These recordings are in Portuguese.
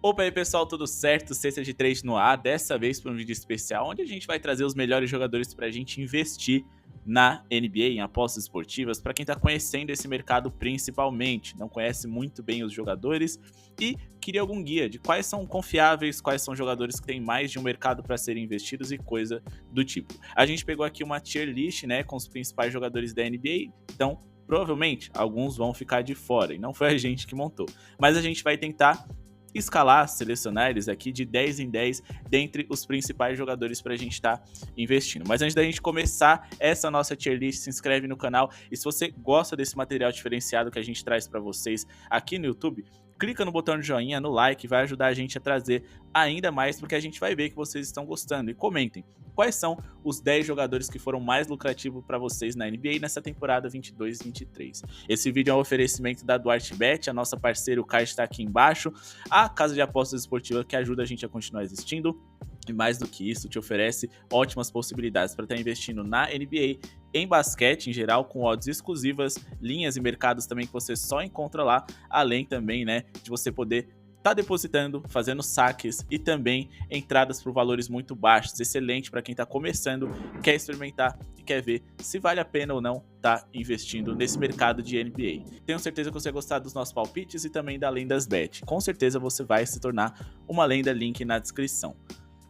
Opa aí pessoal, tudo certo? Cesta de trade no ar, dessa vez para um vídeo especial onde a gente vai trazer os melhores jogadores para a gente investir na NBA, em apostas esportivas, para quem está conhecendo esse mercado principalmente, não conhece muito bem os jogadores e queria algum guia de quais são confiáveis, quais são jogadores que têm mais de um mercado para serem investidos e coisa do tipo. A gente pegou aqui uma tier list, né, com os principais jogadores da NBA, então provavelmente alguns vão ficar de fora e não foi a gente que montou, mas a gente vai tentar escalar, selecionar eles aqui de 10 em 10 dentre os principais jogadores para a gente estar investindo. Mas antes da gente começar essa nossa tier list, se inscreve no canal e se você gosta desse material diferenciado que a gente traz para vocês aqui no YouTube, clica no botão de joinha, no like, vai ajudar a gente a trazer ainda mais, porque a gente vai ver que vocês estão gostando. E comentem quais são os 10 jogadores que foram mais lucrativos para vocês na NBA nessa temporada 22-23. Esse vídeo é um oferecimento da Duarte Bet, a nossa parceira, o card está aqui embaixo, a casa de apostas esportiva que ajuda a gente a continuar existindo. E mais do que isso, te oferece ótimas possibilidades para estar investindo na NBA, em basquete em geral, com odds exclusivas, linhas e mercados também que você só encontra lá, além também, né, de você poder tá depositando, fazendo saques e também entradas por valores muito baixos. Excelente para quem está começando, quer experimentar e quer ver se vale a pena ou não tá investindo nesse mercado de NBA. Tenho certeza que você vai gostar dos nossos palpites e também da Lendas Bet. Com certeza você vai se tornar uma lenda, link na descrição.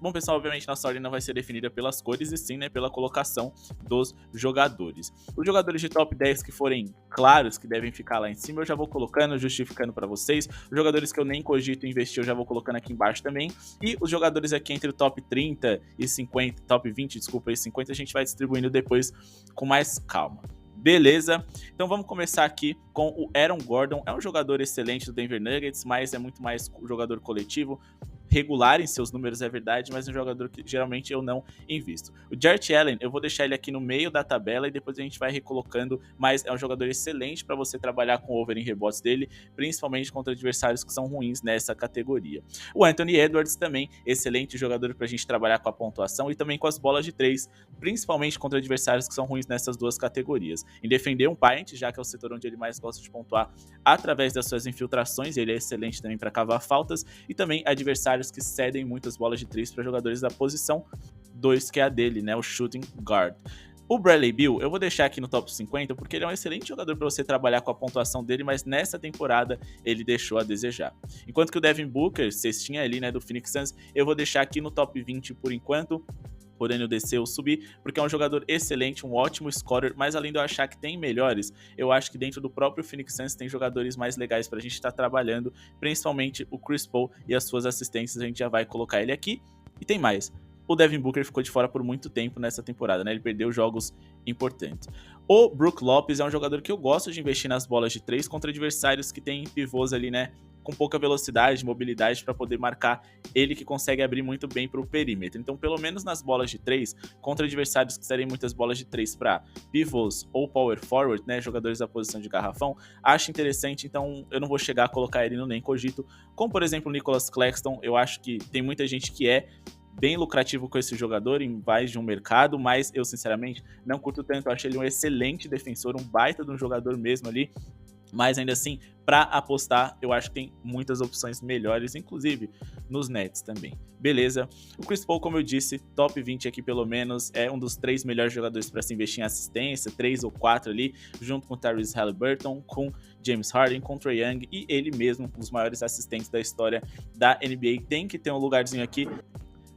Bom, pessoal, obviamente nossa ordem não vai ser definida pelas cores e sim, né, pela colocação dos jogadores. Os jogadores de top 10 que forem claros que devem ficar lá em cima, eu já vou colocando, justificando para vocês. Os jogadores que eu nem cogito investir, eu já vou colocando aqui embaixo também. E os jogadores aqui entre o top 30 e 50, top 20, desculpa, e 50, a gente vai distribuindo depois com mais calma. Beleza, então vamos começar aqui com o Aaron Gordon. É um jogador excelente do Denver Nuggets, mas é muito mais jogador coletivo, regular em seus números, é verdade, mas é um jogador que geralmente eu não invisto. O Jarrett Allen, eu vou deixar ele aqui no meio da tabela e depois a gente vai recolocando, mas é um jogador excelente para você trabalhar com o over em rebotes dele, principalmente contra adversários que são ruins nessa categoria. O Anthony Edwards também, excelente jogador para a gente trabalhar com a pontuação e também com as bolas de 3, principalmente contra adversários que são ruins nessas duas categorias. Em defender um paint, já que é o setor onde ele mais gosta de pontuar através das suas infiltrações, ele é excelente também para cavar faltas e também adversários que cedem muitas bolas de 3 para jogadores da posição 2, que é a dele, né, o shooting guard. O Bradley Beal, eu vou deixar aqui no top 50 porque ele é um excelente jogador para você trabalhar com a pontuação dele, mas nessa temporada ele deixou a desejar. Enquanto que o Devin Booker, cestinha ali, né, do Phoenix Suns, eu vou deixar aqui no top 20 por enquanto, podendo descer ou subir, porque é um jogador excelente, um ótimo scorer, mas além de eu achar que tem melhores, eu acho que dentro do próprio Phoenix Suns tem jogadores mais legais pra gente estar trabalhando, principalmente o Chris Paul e as suas assistências, a gente já vai colocar ele aqui. E tem mais, o Devin Booker ficou de fora por muito tempo nessa temporada, né? Ele perdeu jogos importantes. O Brook Lopes é um jogador que eu gosto de investir nas bolas de 3 contra adversários que tem pivôs ali, né, com pouca velocidade, mobilidade para poder marcar, ele que consegue abrir muito bem para o perímetro. Então, pelo menos nas bolas de 3, contra adversários que serem muitas bolas de 3 para pivôs ou power forward, né, jogadores da posição de garrafão, acho interessante, então eu não vou chegar a colocar ele no nem cogito, como por exemplo o Nicholas Claxton. Eu acho que tem muita gente que é bem lucrativo com esse jogador em mais de um mercado, mas eu sinceramente não curto tanto. Eu acho ele um excelente defensor, um baita de um jogador mesmo ali, mas ainda assim, para apostar, eu acho que tem muitas opções melhores, inclusive nos Nets também. Beleza? O Chris Paul, como eu disse, top 20 aqui pelo menos, é um dos 3 melhores jogadores para se investir em assistência, 3 ou 4 ali, junto com Tyrese Haliburton, com James Harden, com Trae Young e ele mesmo, um dos maiores assistentes da história da NBA. Tem que ter um lugarzinho aqui.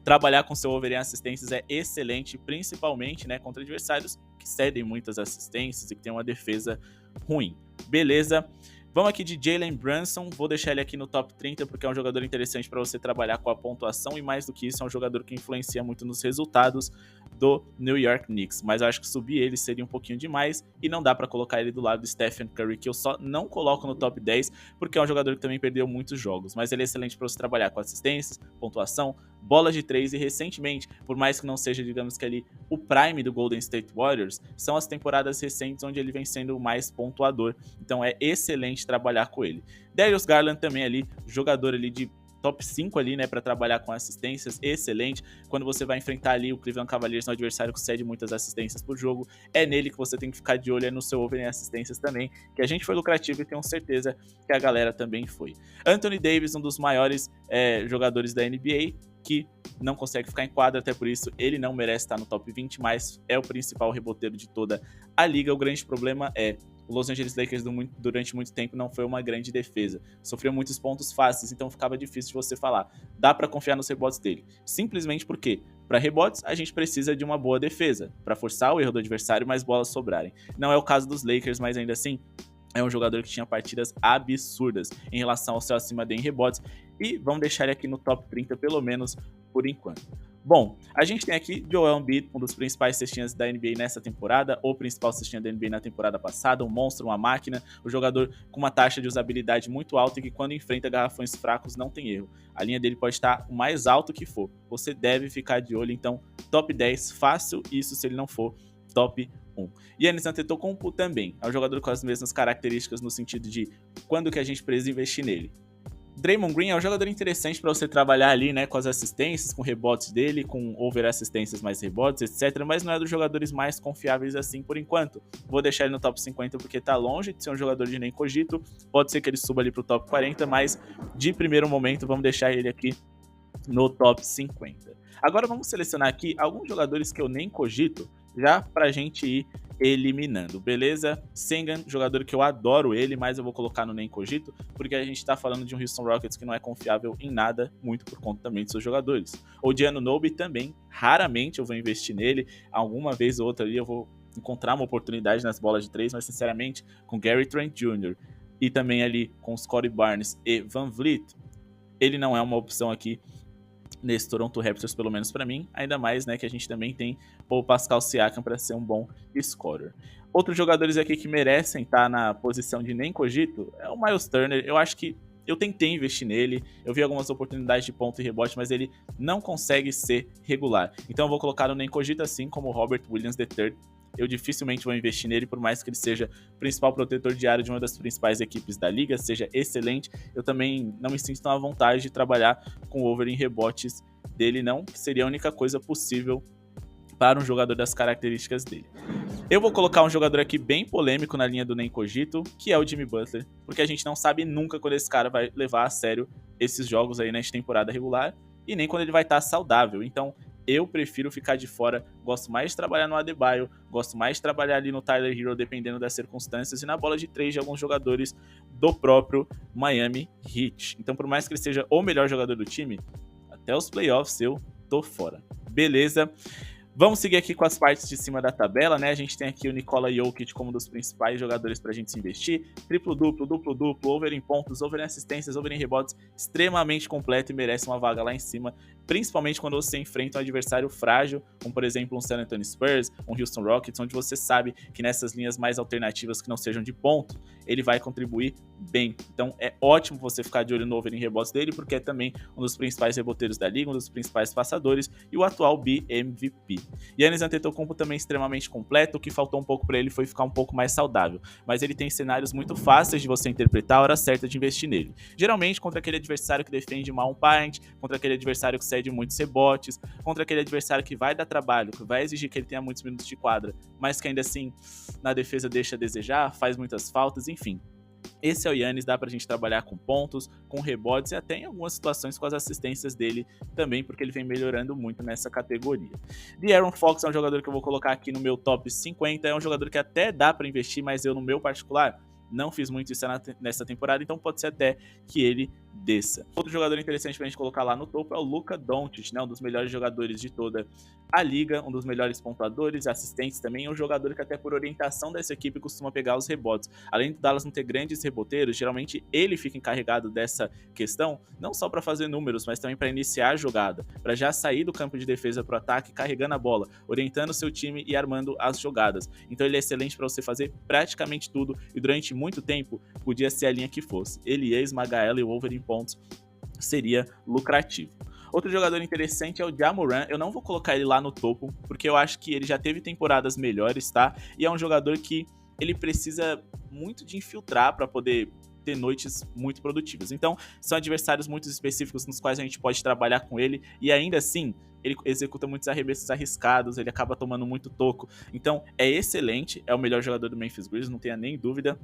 Trabalhar com seu over em assistências é excelente, principalmente, né, contra adversários que cedem muitas assistências e que tem uma defesa ruim. Beleza? Vamos aqui de Jalen Brunson, vou deixar ele aqui no top 30 porque é um jogador interessante para você trabalhar com a pontuação e mais do que isso é um jogador que influencia muito nos resultados do New York Knicks, mas eu acho que subir ele seria um pouquinho demais e não dá para colocar ele do lado do Stephen Curry, que eu só não coloco no top 10 porque é um jogador que também perdeu muitos jogos, mas ele é excelente para você trabalhar com assistências, pontuação, bolas de 3 e recentemente, por mais que não seja, digamos que ali, o prime do Golden State Warriors, são as temporadas recentes onde ele vem sendo o mais pontuador, então é excelente trabalhar com ele. Darius Garland também ali, jogador ali de top 5 ali, né, para trabalhar com assistências, excelente. Quando você vai enfrentar ali o Cleveland Cavaliers, um adversário que cede muitas assistências por jogo, é nele que você tem que ficar de olho, é no seu over em assistências também, que a gente foi lucrativo e tenho certeza que a galera também foi. Anthony Davis, um dos maiores jogadores da NBA, que não consegue ficar em quadra, até por isso ele não merece estar no top 20, mas é o principal reboteiro de toda a liga. O grande problema é o Los Angeles Lakers durante muito tempo não foi uma grande defesa. Sofreu muitos pontos fáceis, então ficava difícil de você falar. Dá pra confiar nos rebotes dele. Simplesmente porque, para rebotes, a gente precisa de uma boa defesa, para forçar o erro do adversário, mais bolas sobrarem. Não é o caso dos Lakers, mas ainda assim, é um jogador que tinha partidas absurdas em relação ao seu acima de em rebotes. E vamos deixar ele aqui no top 30, pelo menos por enquanto. Bom, a gente tem aqui Joel Embiid, um dos principais cestinhas da NBA nessa temporada, ou principal cestinha da NBA na temporada passada, um monstro, uma máquina, um jogador com uma taxa de usabilidade muito alta e que quando enfrenta garrafões fracos não tem erro. A linha dele pode estar o mais alto que for. Você deve ficar de olho, então top 10 fácil, isso se ele não for top 1. Giannis Antetokounmpo também é um jogador com as mesmas características no sentido de quando que a gente precisa investir nele. Draymond Green é um jogador interessante para você trabalhar ali, né, com as assistências, com rebotes dele, com over assistências mais rebotes, etc, mas não é dos jogadores mais confiáveis assim por enquanto. Vou deixar ele no top 50 porque tá longe de ser um jogador de nem cogito, pode ser que ele suba ali pro top 40, mas de primeiro momento vamos deixar ele aqui no top 50. Agora vamos selecionar aqui alguns jogadores que eu nem cogito, já pra gente ir eliminando, beleza? Sengun, jogador que eu adoro ele, mas eu vou colocar no nem cogito, porque a gente tá falando de um Houston Rockets que não é confiável em nada, muito por conta também de seus jogadores. O Giannunoby também, raramente eu vou investir nele, alguma vez ou outra ali eu vou encontrar uma oportunidade nas bolas de 3, mas sinceramente, com Gary Trent Jr. e também ali com Scottie Barnes e Van Vliet, ele não é uma opção aqui nesse Toronto Raptors, pelo menos para mim, ainda mais, né, que a gente também tem o Pascal Siakam para ser um bom scorer. Outros jogadores aqui que merecem estar na posição de nem cogito é o Miles Turner. Eu acho que eu tentei investir nele, eu vi algumas oportunidades de ponto e rebote, mas ele não consegue ser regular. Então eu vou colocar no nem cogito, assim como o Robert Williams III. Eu dificilmente vou investir nele, por mais que ele seja o principal protetor diário de uma das principais equipes da liga, seja excelente. Eu também não me sinto tão à vontade de trabalhar com o over em rebotes dele, não, que seria a única coisa possível para um jogador das características dele. Eu vou colocar um jogador aqui bem polêmico na linha do nem cogito, que é o Jimmy Butler, porque a gente não sabe nunca quando esse cara vai levar a sério esses jogos aí nesta temporada regular, e nem quando ele vai estar saudável. Então, eu prefiro ficar de fora, gosto mais de trabalhar no Adebayo, gosto mais de trabalhar ali no Tyler Hero, dependendo das circunstâncias, e na bola de 3 de alguns jogadores do próprio Miami Heat. Então, por mais que ele seja o melhor jogador do time, até os playoffs eu tô fora. Beleza? Vamos seguir aqui com as partes de cima da tabela, né? A gente tem aqui o Nikola Jokic como um dos principais jogadores pra gente se investir. Triplo-duplo, duplo-duplo, over em pontos, over em assistências, over em rebotes, extremamente completo e merece uma vaga lá em cima, principalmente quando você enfrenta um adversário frágil, como por exemplo um San Antonio Spurs, um Houston Rockets, onde você sabe que nessas linhas mais alternativas que não sejam de ponto, ele vai contribuir bem. Então é ótimo você ficar de olho no over em rebotes dele, porque é também um dos principais reboteiros da liga, um dos principais passadores e o atual BMVP. Giannis Antetokounmpo também extremamente completo, o que faltou um pouco para ele foi ficar um pouco mais saudável, mas ele tem cenários muito fáceis de você interpretar a hora certa de investir nele. Geralmente contra aquele adversário que defende mal um paint, contra aquele adversário que cede muitos rebotes, contra aquele adversário que vai dar trabalho, que vai exigir que ele tenha muitos minutos de quadra, mas que ainda assim na defesa deixa a desejar, faz muitas faltas, enfim. Esse é o Giannis, dá pra gente trabalhar com pontos, com rebotes e até em algumas situações com as assistências dele também, porque ele vem melhorando muito nessa categoria. De'Aaron Fox é um jogador que eu vou colocar aqui no meu top 50, é um jogador que até dá pra investir, mas eu no meu particular não fiz muito isso nessa temporada, então pode ser até que ele desça. Outro jogador interessante pra gente colocar lá no topo é o Luka Doncic, né? Um dos melhores jogadores de toda a liga, um dos melhores pontuadores, assistentes também, um jogador que até por orientação dessa equipe costuma pegar os rebotes. Além do Dallas não ter grandes reboteiros, geralmente ele fica encarregado dessa questão, não só para fazer números, mas também para iniciar a jogada, para já sair do campo de defesa para o ataque, carregando a bola, orientando o seu time e armando as jogadas. Então ele é excelente para você fazer praticamente tudo e durante muito tempo podia ser a linha que fosse. Ele ia esmagar ela e o over em pontos seria lucrativo. Outro jogador interessante é o Ja Morant. Eu não vou colocar ele lá no topo, porque eu acho que ele já teve temporadas melhores, tá? E é um jogador que ele precisa muito de infiltrar para poder ter noites muito produtivas. Então, são adversários muito específicos nos quais a gente pode trabalhar com ele, e ainda assim, ele executa muitos arremessos arriscados, ele acaba tomando muito toco. Então, é excelente, é o melhor jogador do Memphis Grizzlies, não tenha nem dúvida,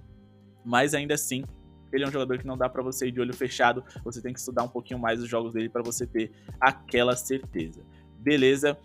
mas ainda assim, ele é um jogador que não dá pra você ir de olho fechado, você tem que estudar um pouquinho mais os jogos dele pra você ter aquela certeza. Beleza?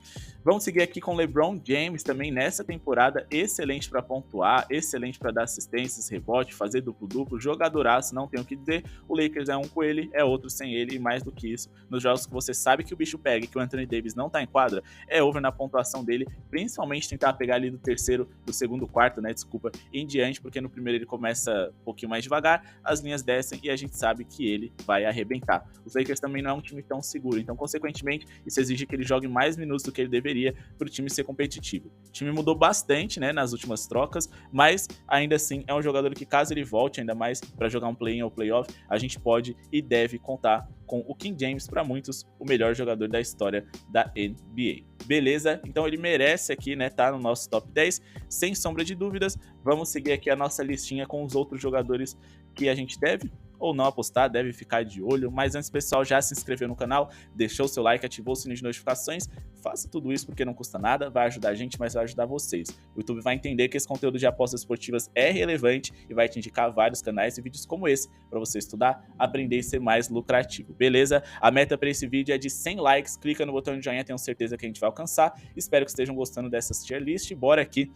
Vamos seguir aqui com LeBron James também nessa temporada, excelente para pontuar, excelente para dar assistências, rebote, fazer duplo-duplo, jogadoraço, não tenho o que dizer. O Lakers é um com ele, é outro sem ele, e mais do que isso, nos jogos que você sabe que o bicho pega e que o Anthony Davis não tá em quadra, é over na pontuação dele, principalmente tentar pegar ali do segundo quarto, né, desculpa, em diante, porque no primeiro ele começa um pouquinho mais devagar, as linhas descem e a gente sabe que ele vai arrebentar. Os Lakers também não é um time tão seguro, então consequentemente isso exige que ele jogue mais minutos do que ele deveria para o time ser competitivo. O time mudou bastante, né, nas últimas trocas, mas ainda assim é um jogador que, caso ele volte ainda mais para jogar um play-in ou playoff, a gente pode e deve contar com o King James, para muitos, o melhor jogador da história da NBA. Beleza? Então ele merece aqui, né, tá no nosso top 10, sem sombra de dúvidas. Vamos seguir aqui a nossa listinha com os outros jogadores que a gente deve ou não apostar, deve ficar de olho, mas antes, pessoal, já se inscreveu no canal, deixou o seu like, ativou o sininho de notificações, faça tudo isso porque não custa nada, vai ajudar a gente, mas vai ajudar vocês. O YouTube vai entender que esse conteúdo de apostas esportivas é relevante e vai te indicar vários canais e vídeos como esse, para você estudar, aprender e ser mais lucrativo, beleza? A meta para esse vídeo é de 100 likes, clica no botão de joinha, tenho certeza que a gente vai alcançar, espero que estejam gostando dessas tier list, bora aqui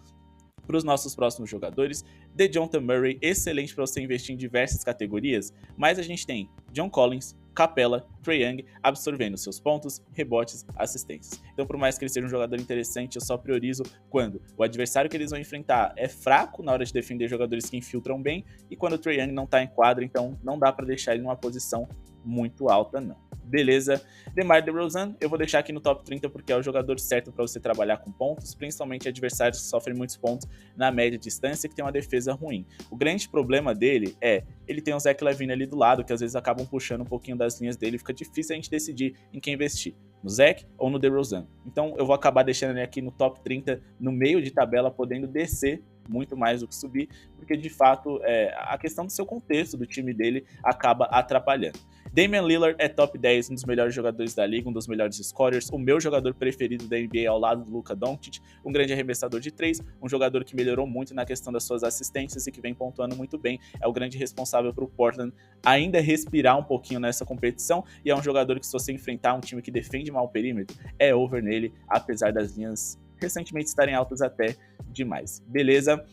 para os nossos próximos jogadores. DeJounte Murray, excelente para você investir em diversas categorias, mas a gente tem John Collins, Capela, Trae Young absorvendo seus pontos, rebotes, assistências. Então, por mais que ele seja um jogador interessante, eu só priorizo quando o adversário que eles vão enfrentar é fraco na hora de defender jogadores que infiltram bem e quando o Trae Young não está em quadra, então não dá para deixar ele numa posição muito alta, não. Beleza? DeMar DeRozan, eu vou deixar aqui no top 30 porque é o jogador certo para você trabalhar com pontos, principalmente adversários que sofrem muitos pontos na média distância e que tem uma defesa ruim. O grande problema dele é, ele tem o Zach LaVine ali do lado, que às vezes acabam puxando um pouquinho das linhas dele, fica difícil a gente decidir em quem investir, no Zach ou no DeRozan. Então eu vou acabar deixando ele aqui no top 30, no meio de tabela, podendo descer muito mais do que subir, porque de fato a questão do seu contexto do time dele acaba atrapalhando. Damian Lillard é top 10, um dos melhores jogadores da liga, um dos melhores scorers, o meu jogador preferido da NBA ao lado do Luka Doncic, um grande arremessador de 3, um jogador que melhorou muito na questão das suas assistências e que vem pontuando muito bem, é o grande responsável para o Portland ainda respirar um pouquinho nessa competição, e é um jogador que, se você enfrentar um time que defende mal o perímetro, é over nele, apesar das linhas recentemente estarem altas até demais. Beleza?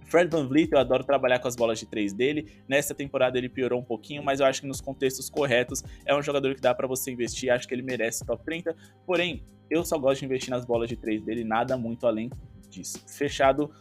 Fred VanVleet, eu adoro trabalhar com as bolas de 3 dele, nessa temporada ele piorou um pouquinho, mas eu acho que nos contextos corretos é um jogador que dá pra você investir, acho que ele merece top 30, porém, eu só gosto de investir nas bolas de 3 dele, nada muito além disso. Fechado.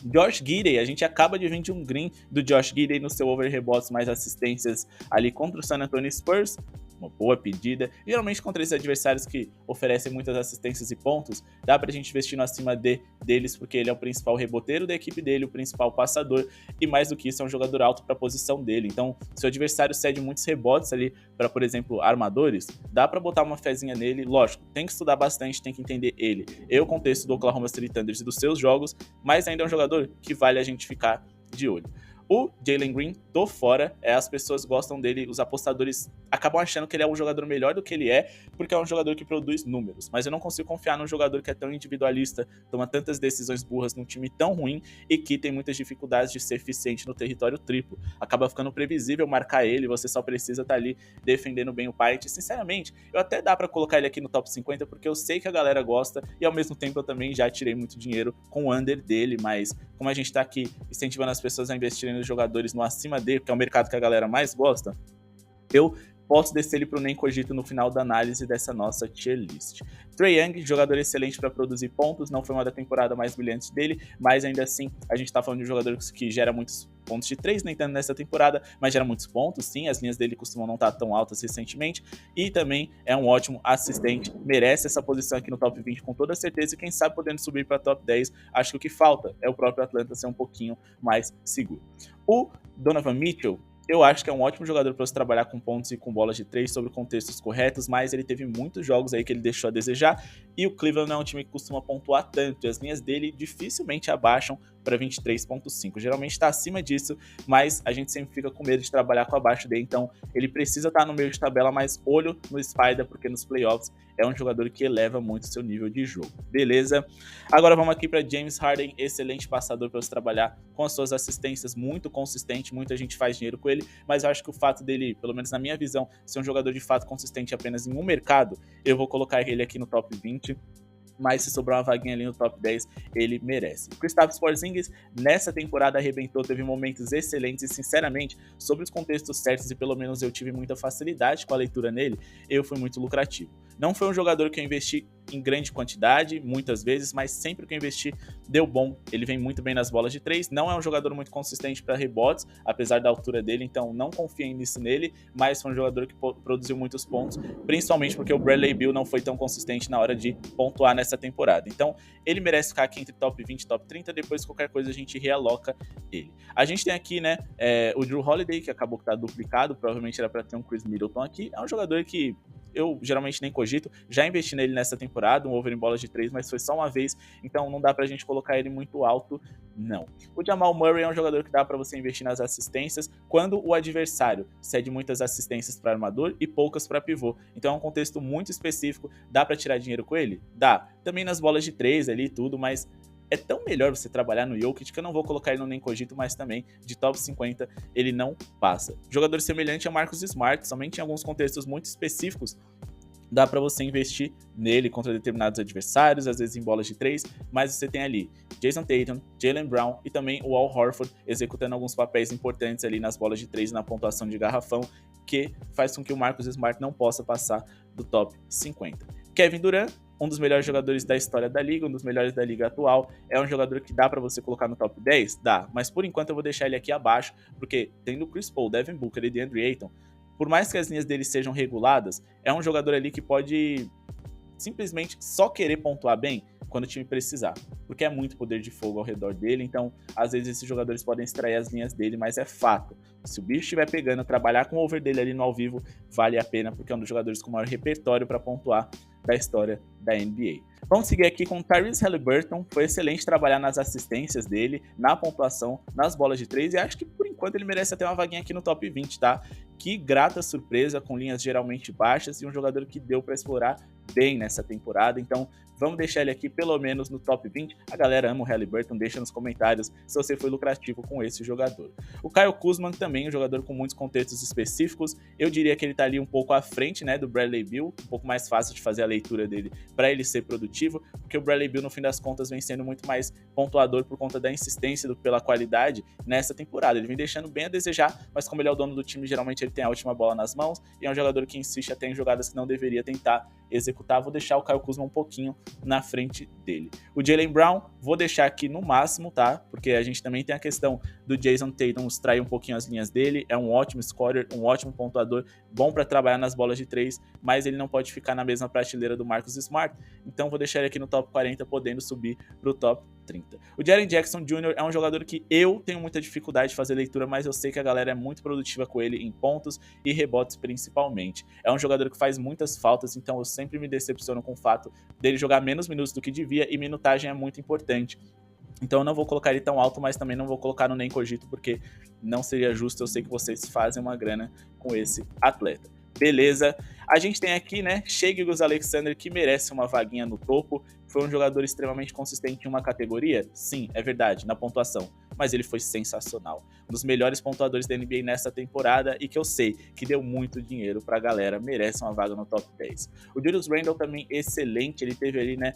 Josh Giddey, a gente acaba de vir de um green do Josh Giddey no seu over rebotes mais assistências ali contra o San Antonio Spurs, uma boa pedida. Geralmente contra esses adversários que oferecem muitas assistências e pontos, dá pra gente investir no acima deles, porque ele é o principal reboteiro da equipe dele, o principal passador, e mais do que isso, é um jogador alto pra posição dele. Então, se o adversário cede muitos rebotes ali pra, por exemplo, armadores, dá pra botar uma fezinha nele. Lógico, tem que estudar bastante, tem que entender ele. O contexto do Oklahoma City Thunder e dos seus jogos, mas ainda é um jogador que vale a gente ficar de olho. O Jalen Green, tô fora, as pessoas gostam dele, os apostadores acabam achando que ele é um jogador melhor do que ele é, porque é um jogador que produz números, mas eu não consigo confiar num jogador que é tão individualista, toma tantas decisões burras num time tão ruim e que tem muitas dificuldades de ser eficiente no território triplo. Acaba ficando previsível marcar ele, você só precisa estar ali defendendo bem o Pite. Sinceramente, eu até dá pra colocar ele aqui no top 50, porque eu sei que a galera gosta e ao mesmo tempo eu também já tirei muito dinheiro com o under dele, mas como a gente tá aqui incentivando as pessoas a investirem nos jogadores no acima dele, que é o mercado que a galera mais gosta, eu posso descer ele pro nem cogito no final da análise dessa nossa tier list. Trae Young, jogador excelente para produzir pontos, não foi uma da temporada mais brilhante dele, mas ainda assim a gente tá falando de um jogador que gera muitos pontos de 3, nem tanto nessa temporada, mas gera muitos pontos, sim, as linhas dele costumam não estar tão altas recentemente, e também é um ótimo assistente, merece essa posição aqui no top 20 com toda certeza, e quem sabe podendo subir para top 10, acho que o que falta é o próprio Atlanta ser um pouquinho mais seguro. O Donovan Mitchell, eu acho que é um ótimo jogador para você trabalhar com pontos e com bolas de 3 sobre contextos corretos, mas ele teve muitos jogos aí que ele deixou a desejar, e o Cleveland não é um time que costuma pontuar tanto, e as linhas dele dificilmente abaixam para 23,5. Geralmente está acima disso, mas a gente sempre fica com medo de trabalhar com abaixo dele, então ele precisa estar no meio de tabela, mas olho no Spider, porque nos playoffs é um jogador que eleva muito seu nível de jogo. Beleza? Agora vamos aqui para James Harden, excelente passador para você trabalhar com as suas assistências, muito consistente, muita gente faz dinheiro com ele, mas eu acho que o fato dele, pelo menos na minha visão, ser um jogador de fato consistente apenas em um mercado, eu vou colocar ele aqui no top 20. Mas se sobrar uma vaguinha ali no top 10, ele merece. Kristaps Porzingis, nessa temporada arrebentou, teve momentos excelentes e, sinceramente, sobre os contextos certos, e pelo menos eu tive muita facilidade com a leitura nele, eu fui muito lucrativo. Não foi um jogador que eu investi em grande quantidade, muitas vezes, mas sempre que eu investi, deu bom. Ele vem muito bem nas bolas de 3, não é um jogador muito consistente para rebotes, apesar da altura dele, então não confiem nisso nele, mas foi um jogador que produziu muitos pontos, principalmente porque o Bradley Beal não foi tão consistente na hora de pontuar nessa temporada. Então, ele merece ficar aqui entre top 20 e top 30, depois qualquer coisa a gente realoca ele. A gente tem aqui, né, o Drew Holiday, que acabou que tá duplicado, provavelmente era para ter um Chris Middleton aqui, é um jogador que eu geralmente nem cogito, já investi nele nessa temporada, um over em bolas de 3, mas foi só uma vez, então não dá pra gente colocar ele muito alto, não. O Jamal Murray é um jogador que dá pra você investir nas assistências quando o adversário cede muitas assistências para armador e poucas para pivô, então é um contexto muito específico, dá pra tirar dinheiro com ele? Dá. Também nas bolas de 3 ali e tudo, mas é tão melhor você trabalhar no Jokic que eu não vou colocar ele no nem cogito, mas também de top 50 ele não passa. Jogador semelhante a Marcus Smart, somente em alguns contextos muito específicos dá para você investir nele contra determinados adversários, às vezes em bolas de 3, mas você tem ali Jason Tatum, Jaylen Brown e também o Al Horford executando alguns papéis importantes ali nas bolas de 3 e na pontuação de garrafão, que faz com que o Marcus Smart não possa passar do top 50. Kevin Durant, um dos melhores jogadores da história da liga, um dos melhores da liga atual, é um jogador que dá pra você colocar no top 10? Dá, mas por enquanto eu vou deixar ele aqui abaixo, porque tendo Chris Paul, Devin Booker e DeAndre Ayton, por mais que as linhas dele sejam reguladas, é um jogador ali que pode simplesmente só querer pontuar bem quando o time precisar, porque é muito poder de fogo ao redor dele, então às vezes esses jogadores podem extrair as linhas dele, mas é fato, se o bicho estiver pegando, trabalhar com o over dele ali no ao vivo, vale a pena, porque é um dos jogadores com maior repertório para pontuar da história da NBA. Vamos seguir aqui com o Tyrese Haliburton, foi excelente trabalhar nas assistências dele, na pontuação, nas bolas de 3, e acho que por enquanto ele merece até uma vaguinha aqui no top 20, tá? Que grata surpresa, com linhas geralmente baixas, e um jogador que deu para explorar bem nessa temporada, então vamos deixar ele aqui pelo menos no top 20. A galera ama o Haliburton, deixa nos comentários se você foi lucrativo com esse jogador. O Kyle Kuzma também, um jogador com muitos contextos específicos, eu diria que ele tá ali um pouco à frente, né, do Bradley Beal, um pouco mais fácil de fazer a leitura dele para ele ser produtivo, porque o Bradley Beal no fim das contas vem sendo muito mais pontuador por conta da insistência do que pela qualidade nessa temporada. Ele vem deixando bem a desejar, mas como ele é o dono do time, geralmente ele tem a última bola nas mãos e é um jogador que insiste até em jogadas que não deveria tentar executar. Vou deixar o Kyle Kuzma um pouquinho na frente dele. O Jaylen Brown, vou deixar aqui no máximo, tá? Porque a gente também tem a questão do Jason Tatum extrair um pouquinho as linhas dele, é um ótimo scorer, um ótimo pontuador, bom para trabalhar nas bolas de 3, mas ele não pode ficar na mesma prateleira do Marcus Smart, então vou deixar ele aqui no top 40, podendo subir para o top 30. O Jaren Jackson Jr. é um jogador que eu tenho muita dificuldade de fazer leitura, mas eu sei que a galera é muito produtiva com ele em pontos e rebotes principalmente. É um jogador que faz muitas faltas, então eu sempre me decepciono com o fato dele jogar menos minutos do que devia, e minutagem é muito importante. Então eu não vou colocar ele tão alto, mas também não vou colocar no nem cogito, porque não seria justo, eu sei que vocês fazem uma grana com esse atleta. Beleza, a gente tem aqui, né, Shai Gilgeous-Alexander, que merece uma vaguinha no topo. Foi um jogador extremamente consistente em uma categoria? Sim, é verdade, na pontuação, mas ele foi sensacional. Um dos melhores pontuadores da NBA nessa temporada, e que eu sei que deu muito dinheiro pra galera, merece uma vaga no top 10. O Julius Randle também excelente, ele teve ali, né,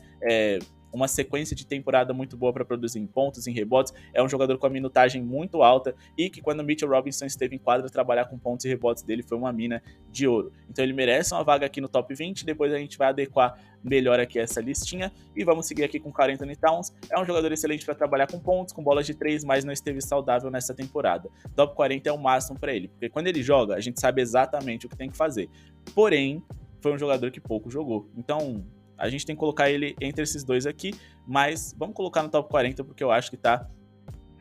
uma sequência de temporada muito boa para produzir em pontos, em rebotes, é um jogador com a minutagem muito alta, e que quando o Mitchell Robinson esteve em quadra, trabalhar com pontos e rebotes dele foi uma mina de ouro. Então ele merece uma vaga aqui no top 20, depois a gente vai adequar melhor aqui essa listinha, e vamos seguir aqui com o Karl Anthony Towns. É um jogador excelente para trabalhar com pontos, com bolas de 3, mas não esteve saudável nessa temporada. Top 40 é o máximo para ele, porque quando ele joga, a gente sabe exatamente o que tem que fazer. Porém, foi um jogador que pouco jogou, então a gente tem que colocar ele entre esses dois aqui, mas vamos colocar no top 40, porque eu acho que tá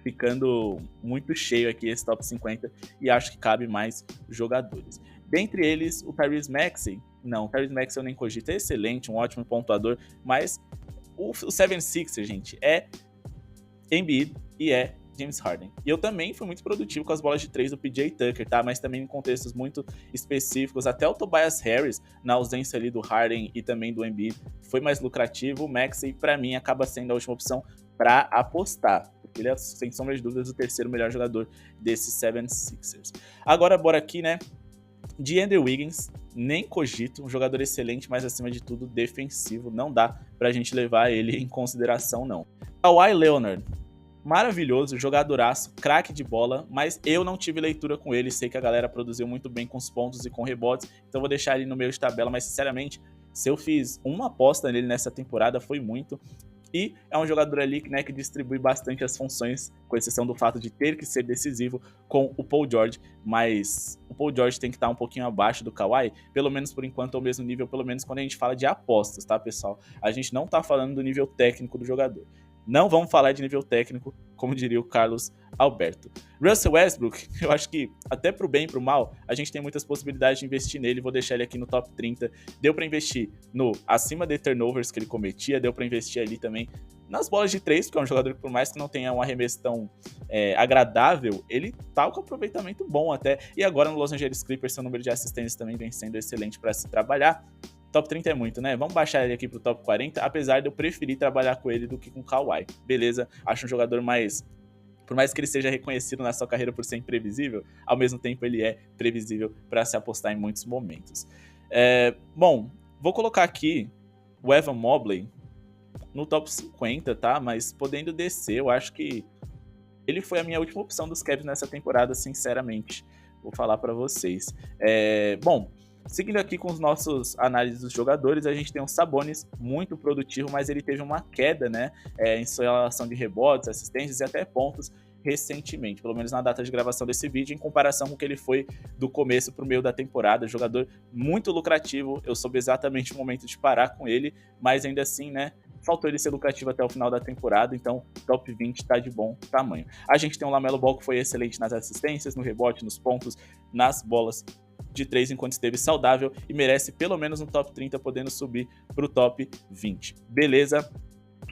ficando muito cheio aqui esse top 50, e acho que cabe mais jogadores. Dentre eles, o Tyrese Maxey. Não, o Tyrese Maxey eu nem cogito, é excelente, um ótimo pontuador, mas o 76ers, gente, é Embiid, e é James Harden. E eu também fui muito produtivo com as bolas de 3 do PJ Tucker, tá? Mas também em contextos muito específicos. Até o Tobias Harris, na ausência ali do Harden e também do Embiid, foi mais lucrativo. O Maxey, pra mim, acaba sendo a última opção para apostar. Porque ele é, sem sombra de dúvidas, o terceiro melhor jogador desses 76ers. Agora, bora aqui, né? De Andrew Wiggins, nem cogito, um jogador excelente, mas acima de tudo defensivo, não dá pra gente levar ele em consideração não. Kawhi Leonard, maravilhoso, jogadoraço, craque de bola, mas eu não tive leitura com ele, sei que a galera produziu muito bem com os pontos e com rebotes, então vou deixar ele no meio de tabela, mas sinceramente, se eu fiz uma aposta nele nessa temporada, foi muito. E é um jogador ali, né, que distribui bastante as funções, com exceção do fato de ter que ser decisivo com o Paul George, mas o Paul George tem que estar um pouquinho abaixo do Kawhi, pelo menos por enquanto ao mesmo nível, pelo menos quando a gente fala de apostas, tá, pessoal? A gente não tá falando do nível técnico do jogador. Não vamos falar de nível técnico, como diria o Carlos Alberto. Russell Westbrook, eu acho que até pro bem e pro mal, a gente tem muitas possibilidades de investir nele, vou deixar ele aqui no top 30. Deu pra investir no acima de turnovers que ele cometia, deu pra investir ali também nas bolas de 3, porque é um jogador que por mais que não tenha um arremesso tão agradável, ele tá com aproveitamento bom até. E agora no Los Angeles Clippers, seu número de assistências também vem sendo excelente para se trabalhar. Top 30 é muito, né? Vamos baixar ele aqui pro top 40, apesar de eu preferir trabalhar com ele do que com o Kawhi. Beleza? Acho um jogador mais... Por mais que ele seja reconhecido na sua carreira por ser imprevisível, ao mesmo tempo ele é previsível para se apostar em muitos momentos. Bom, vou colocar aqui o Evan Mobley no top 50, tá? Mas podendo descer, eu acho que ele foi a minha última opção dos Cavs nessa temporada, sinceramente. Vou falar para vocês. Bom... Seguindo aqui com os nossos análises dos jogadores, a gente tem um Sabonis muito produtivo, mas ele teve uma queda, né, em sua relação de rebotes, assistências e até pontos recentemente, pelo menos na data de gravação desse vídeo, em comparação com o que ele foi do começo para o meio da temporada. Jogador muito lucrativo, eu soube exatamente o momento de parar com ele, mas ainda assim, né, faltou ele ser lucrativo até o final da temporada, então top 20 tá de bom tamanho. A gente tem um LaMelo Ball que foi excelente nas assistências, no rebote, nos pontos, nas bolas de 3 enquanto esteve saudável e merece pelo menos no top 30, podendo subir para o top 20. Beleza?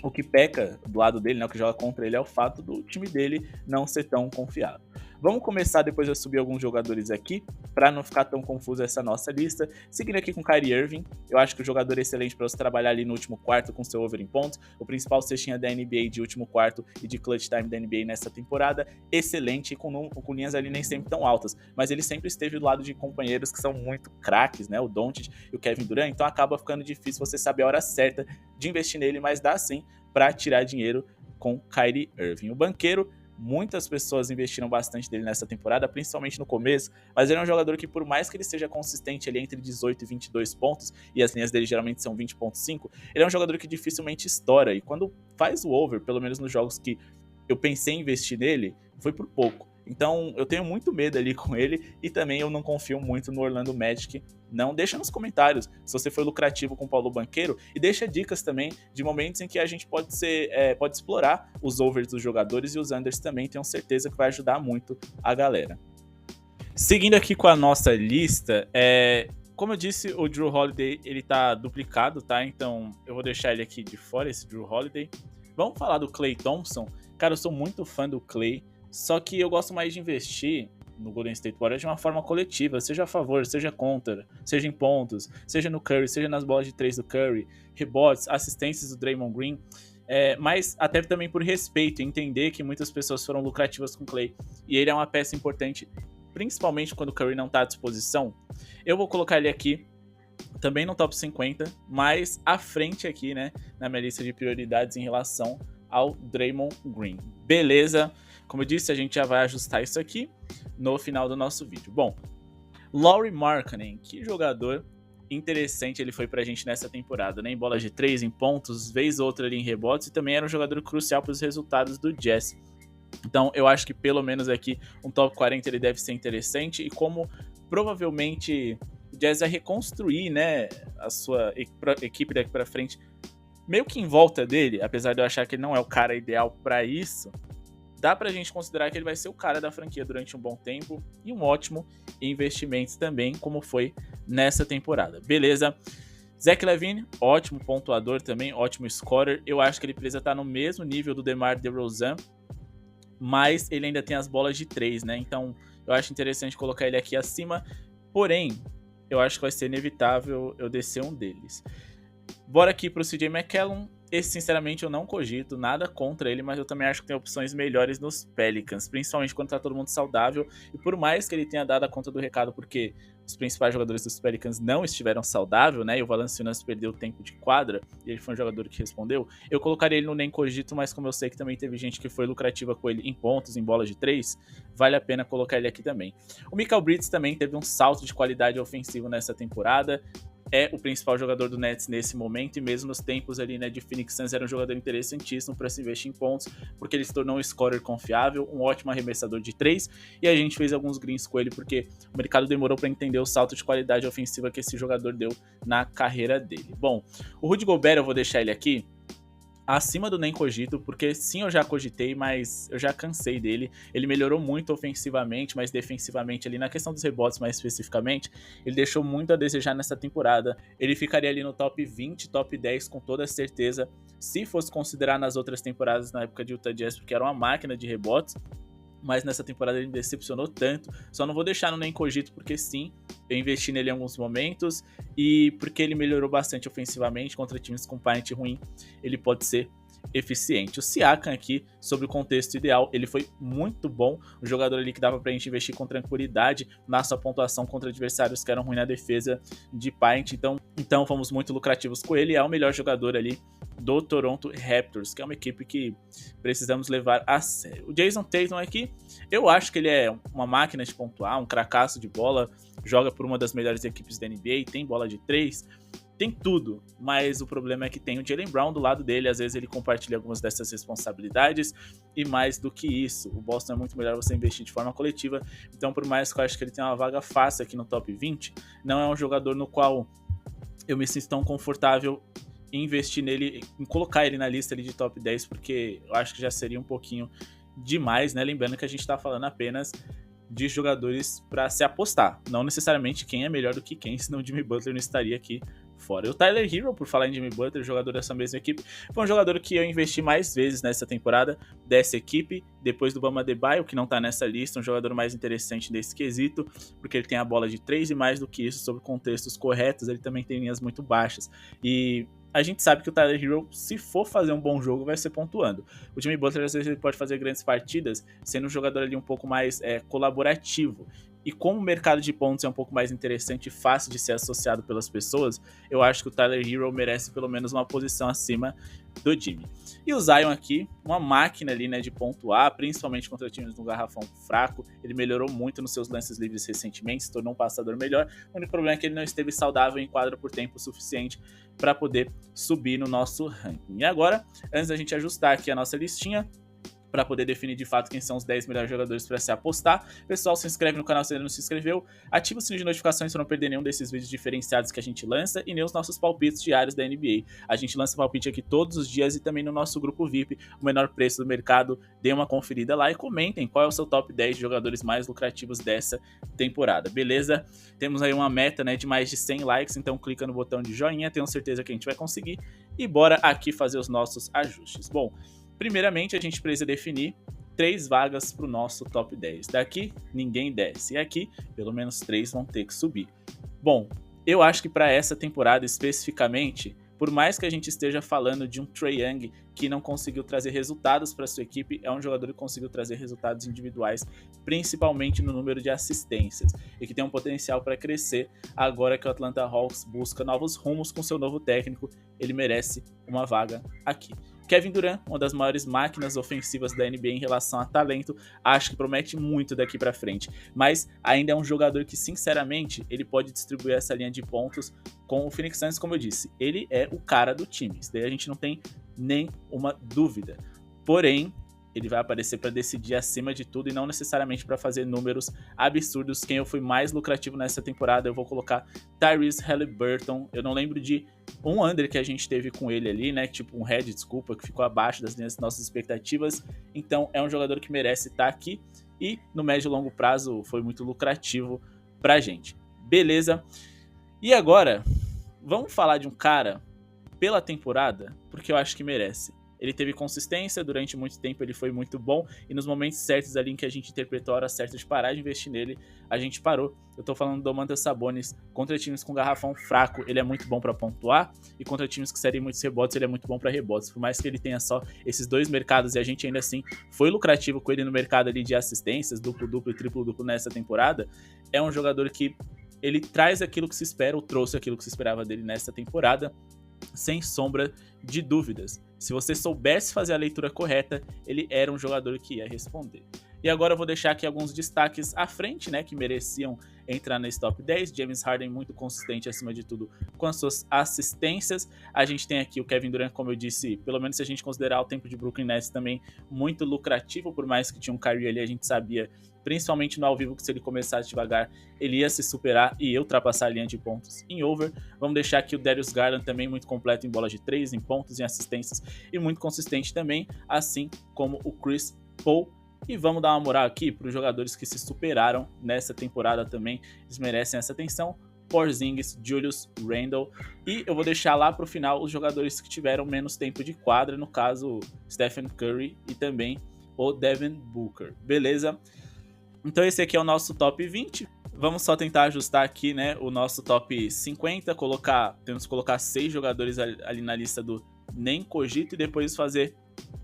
O que peca do lado dele, né, o que joga contra ele, é o fato do time dele não ser tão confiável. Vamos começar depois de eu subir alguns jogadores aqui, para não ficar tão confuso essa nossa lista. Seguindo aqui com o Kyrie Irving, eu acho que o jogador é excelente para você trabalhar ali no último quarto com seu over em pontos. O principal cestinha da NBA de último quarto e de clutch time da NBA nessa temporada. Excelente, com linhas ali nem sempre tão altas, mas ele sempre esteve do lado de companheiros que são muito craques, né? O Doncic e o Kevin Durant, então acaba ficando difícil você saber a hora certa de investir nele, mas dá sim para tirar dinheiro com Kyrie Irving. O banqueiro, muitas pessoas investiram bastante dele nessa temporada, principalmente no começo, mas ele é um jogador que, por mais que ele seja consistente ali entre 18 e 22 pontos, e as linhas dele geralmente são 20.5, ele é um jogador que dificilmente estoura, e quando faz o over, pelo menos nos jogos que eu pensei em investir nele, foi por pouco. Então eu tenho muito medo ali com ele, e também eu não confio muito no Orlando Magic. Não, deixa nos comentários se você foi lucrativo com o Paulo Banqueiro, e deixa dicas também de momentos em que a gente pode explorar os overs dos jogadores e os unders também, tenho certeza que vai ajudar muito a galera. Seguindo aqui com a nossa lista, como eu disse, o Jrue Holiday ele tá duplicado, tá? Então eu vou deixar ele aqui de fora, esse Jrue Holiday. Vamos falar do Klay Thompson. Cara, eu sou muito fã do Klay, só que eu gosto mais de investir no Golden State Warriors de uma forma coletiva, seja a favor, seja contra, seja em pontos, seja no Curry, seja nas bolas de 3 do Curry, rebotes, assistências do Draymond Green, mas até também por respeito, entender que muitas pessoas foram lucrativas com o Klay, e ele é uma peça importante, principalmente quando o Curry não está à disposição. Eu vou colocar ele aqui, também no top 50, mas à frente aqui, né, na minha lista de prioridades em relação ao Draymond Green. Beleza? Como eu disse, a gente já vai ajustar isso aqui no final do nosso vídeo. Bom, Lauri Markkanen, que jogador interessante ele foi pra gente nessa temporada, né? Em bolas de 3, em pontos, vez ou outra ali em rebotes, e também era um jogador crucial para os resultados do Jazz. Então eu acho que pelo menos aqui um top 40 ele deve ser interessante, e como provavelmente o Jazz vai reconstruir, né, a sua equipe daqui pra frente, meio que em volta dele, apesar de eu achar que ele não é o cara ideal para isso, dá pra gente considerar que ele vai ser o cara da franquia durante um bom tempo e um ótimo investimento também, como foi nessa temporada. Beleza? Zach LaVine, ótimo pontuador também, ótimo scorer. Eu acho que ele precisa estar no mesmo nível do DeMar DeRozan. mas ele ainda tem as bolas de 3, né? Então eu acho interessante colocar ele aqui acima, porém, eu acho que vai ser inevitável eu descer um deles. Bora aqui pro CJ McCollum. Esse, sinceramente, eu não cogito nada contra ele, mas eu também acho que tem opções melhores nos Pelicans, principalmente quando tá todo mundo saudável. E por mais que ele tenha dado a conta do recado, porque os principais jogadores dos Pelicans não estiveram saudáveis, né? E o Valanciunas perdeu tempo de quadra, e ele foi um jogador que respondeu. Eu colocaria ele no nem cogito, mas como eu sei que também teve gente que foi lucrativa com ele em pontos, em bolas de 3, vale a pena colocar ele aqui também. O Mikal Bridges também teve um salto de qualidade ofensivo nessa temporada. É o principal jogador do Nets nesse momento, e mesmo nos tempos ali, né, de Phoenix Suns, era um jogador interessantíssimo para se investir em pontos, porque ele se tornou um scorer confiável, um ótimo arremessador de 3, e a gente fez alguns greens com ele, porque o mercado demorou para entender o salto de qualidade ofensiva que esse jogador deu na carreira dele. Bom, o Rudy Gobert eu vou deixar ele aqui acima do nem cogito, porque sim, eu já cogitei, mas eu já cansei dele. Ele melhorou muito ofensivamente, mas defensivamente ali, na questão dos rebotes mais especificamente, ele deixou muito a desejar nessa temporada. Ele ficaria ali no top 20, top 10 com toda certeza, se fosse considerar nas outras temporadas na época de Utah Jazz, porque era uma máquina de rebotes. Mas nessa temporada ele me decepcionou tanto. Só não vou deixar no nem cogito, porque sim, eu investi nele em alguns momentos, e porque ele melhorou bastante ofensivamente contra times com paint ruim, ele pode ser eficiente. O Siakam aqui, sobre o contexto ideal, ele foi muito bom, um jogador ali que dava pra gente investir com tranquilidade na sua pontuação contra adversários que eram ruins na defesa de paint, então fomos muito lucrativos com ele, é o melhor jogador ali do Toronto Raptors, que é uma equipe que precisamos levar a sério. O Jason Tatum aqui, eu acho que ele é uma máquina de pontuar, um cracaço de bola, joga por uma das melhores equipes da NBA, tem bola de 3, tem tudo, mas o problema é que tem o Jaylen Brown do lado dele, às vezes ele compartilha algumas dessas responsabilidades, e mais do que isso, o Boston é muito melhor você investir de forma coletiva, então por mais que eu acho que ele tenha uma vaga fácil aqui no top 20, não é um jogador no qual eu me sinto tão confortável em investir nele, em colocar ele na lista ali de top 10, porque eu acho que já seria um pouquinho demais, né? Lembrando que a gente tá falando apenas de jogadores para se apostar, não necessariamente quem é melhor do que quem, senão o Jimmy Butler não estaria aqui fora. E o Tyler Herro, por falar em Jimmy Butler, jogador dessa mesma equipe, foi um jogador que eu investi mais vezes nessa temporada dessa equipe, depois do Bam Adebayo, que não tá nessa lista, um jogador mais interessante desse quesito, porque ele tem a bola de 3 e mais do que isso, sob contextos corretos, ele também tem linhas muito baixas. E a gente sabe que o Tyler Herro, se for fazer um bom jogo, vai ser pontuando. O Jimmy Butler, às vezes, ele pode fazer grandes partidas, sendo um jogador ali um pouco mais colaborativo. E como o mercado de pontos é um pouco mais interessante e fácil de ser associado pelas pessoas, eu acho que o Tyler Herro merece pelo menos uma posição acima do Jimmy. E o Zion aqui, uma máquina ali, né, de pontuar, principalmente contra times no garrafão fraco. Ele melhorou muito nos seus lances livres recentemente, se tornou um passador melhor. O único problema é que ele não esteve saudável em quadra por tempo suficiente para poder subir no nosso ranking. E agora, antes da gente ajustar aqui a nossa listinha, para poder definir de fato quem são os 10 melhores jogadores para se apostar. Pessoal, se inscreve no canal se ainda não se inscreveu, ativa o sininho de notificações para não perder nenhum desses vídeos diferenciados que a gente lança e nem os nossos palpites diários da NBA. A gente lança palpite aqui todos os dias e também no nosso grupo VIP, o menor preço do mercado. Dê uma conferida lá e comentem qual é o seu top 10 de jogadores mais lucrativos dessa temporada, beleza? Temos aí uma meta, né, de mais de 100 likes, então clica no botão de joinha, tenho certeza que a gente vai conseguir e bora aqui fazer os nossos ajustes. Bom, primeiramente, a gente precisa definir 3 vagas para o nosso top 10. Daqui, ninguém desce. E aqui, pelo menos 3 vão ter que subir. Bom, eu acho que para essa temporada especificamente, por mais que a gente esteja falando de um Trae Young que não conseguiu trazer resultados para sua equipe, é um jogador que conseguiu trazer resultados individuais, principalmente no número de assistências, e que tem um potencial para crescer agora que o Atlanta Hawks busca novos rumos com seu novo técnico. Ele merece uma vaga aqui. Kevin Durant, uma das maiores máquinas ofensivas da NBA em relação a talento, acho que promete muito daqui pra frente, mas ainda é um jogador que, sinceramente, ele pode distribuir essa linha de pontos com o Phoenix Suns, como eu disse, ele é o cara do time, isso daí a gente não tem nem uma dúvida, porém, ele vai aparecer para decidir acima de tudo e não necessariamente para fazer números absurdos. Quem eu fui mais lucrativo nessa temporada, eu vou colocar Tyrese Haliburton. Eu não lembro de um under que a gente teve com ele ali, né? Tipo um head, desculpa, que ficou abaixo das nossas expectativas. Então é um jogador que merece estar aqui e no médio e longo prazo foi muito lucrativo pra gente. Beleza? E agora, vamos falar de um cara pela temporada, porque eu acho que merece. ele teve consistência, durante muito tempo ele foi muito bom, e nos momentos certos ali em que a gente interpretou a hora certa de parar de investir nele, a gente parou. Eu tô falando do Domantas Sabonis, contra times com garrafão fraco, ele é muito bom para pontuar, e contra times que serem muitos rebotes, ele é muito bom para rebotes. Por mais que ele tenha só esses dois mercados, e a gente ainda assim foi lucrativo com ele no mercado ali de assistências, duplo-duplo e triplo-duplo nessa temporada, é um jogador que ele traz aquilo que se espera, ou trouxe aquilo que se esperava dele nessa temporada, sem sombra de dúvidas. Se você soubesse fazer a leitura correta, ele era um jogador que ia responder. E agora eu vou deixar aqui alguns destaques à frente, né, que mereciam entrar nesse top 10. James Harden muito consistente acima de tudo com as suas assistências. A gente tem aqui o Kevin Durant, como eu disse, pelo menos se a gente considerar o tempo de Brooklyn Nets também muito lucrativo, por mais que tinha um Kyrie ali, a gente sabia, principalmente no ao vivo, que se ele começasse devagar, ele ia se superar e ia ultrapassar a linha de pontos em over. Vamos deixar aqui o Darius Garland também muito completo em bola de 3, em pontos, em assistências e muito consistente também, assim como o Chris Paul. E vamos dar uma moral aqui para os jogadores que se superaram nessa temporada também, eles merecem essa atenção. Porzingis, Julius Randle, e eu vou deixar lá para o final os jogadores que tiveram menos tempo de quadra, no caso Stephen Curry e também o Devin Booker, beleza? Então esse aqui é o nosso top 20. Vamos só tentar ajustar aqui, né, o nosso top 50, temos que colocar 6 jogadores ali na lista do nem cogito e depois fazer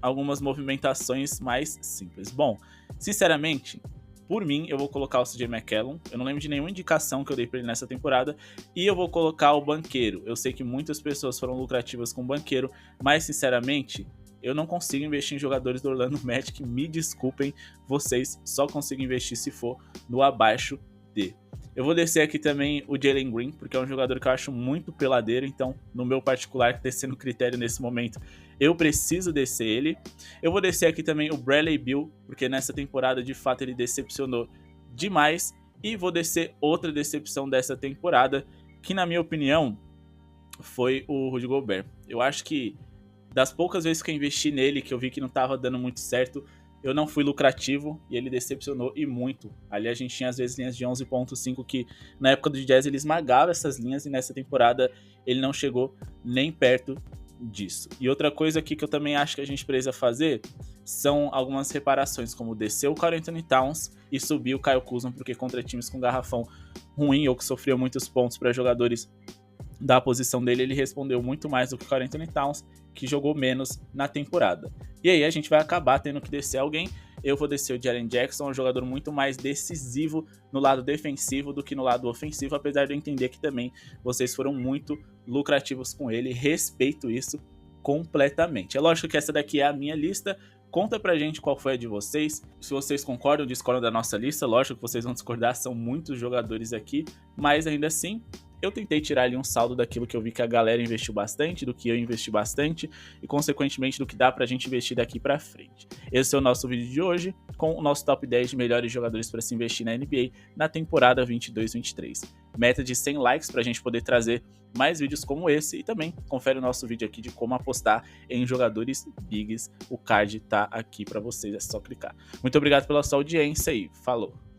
algumas movimentações mais simples. Bom, sinceramente, por mim, eu vou colocar o CJ McCollum. Eu não lembro de nenhuma indicação que eu dei pra ele nessa temporada. E eu vou colocar o Banqueiro. Eu sei que muitas pessoas foram lucrativas com o Banqueiro, mas sinceramente, eu não consigo investir em jogadores do Orlando Magic. Me desculpem, vocês só consigo investir se for no abaixo de. Eu vou descer aqui também o Jalen Green, porque é um jogador que eu acho muito peladeiro, então, no meu particular, descendo critério nesse momento, eu preciso descer ele. Eu vou descer aqui também o Bradley Beal, porque nessa temporada, de fato, ele decepcionou demais. E vou descer outra decepção dessa temporada, que, na minha opinião, foi o Rudy Gobert. Eu acho que, das poucas vezes que eu investi nele, que eu vi que não estava dando muito certo, eu não fui lucrativo e ele decepcionou e muito. Ali a gente tinha às vezes linhas de 11.5 que na época do Jazz ele esmagava essas linhas e nessa temporada ele não chegou nem perto disso. E outra coisa aqui que eu também acho que a gente precisa fazer são algumas reparações, como descer o Karl Anthony Towns e subir o Kyle Kuzma, porque contra times com garrafão ruim ou que sofriam muitos pontos para jogadores da posição dele, ele respondeu muito mais do que o Karl Anthony Towns, que jogou menos na temporada. E aí a gente vai acabar tendo que descer alguém. Eu vou descer o Jaren Jackson, um jogador muito mais decisivo no lado defensivo do que no lado ofensivo, apesar de eu entender que também vocês foram muito lucrativos com ele, respeito isso completamente. É lógico que essa daqui é a minha lista, conta pra gente qual foi a de vocês, se vocês concordam ou discordam da nossa lista, lógico que vocês vão discordar, são muitos jogadores aqui, mas ainda assim, eu tentei tirar ali um saldo daquilo que eu vi que a galera investiu bastante, do que eu investi bastante e, consequentemente, do que dá pra gente investir daqui pra frente. Esse é o nosso vídeo de hoje, com o nosso top 10 de melhores jogadores para se investir na NBA na temporada 22-23. Meta de 100 likes pra gente poder trazer mais vídeos como esse e também confere o nosso vídeo aqui de como apostar em jogadores bigs. O card tá aqui pra vocês, é só clicar. Muito obrigado pela sua audiência e falou!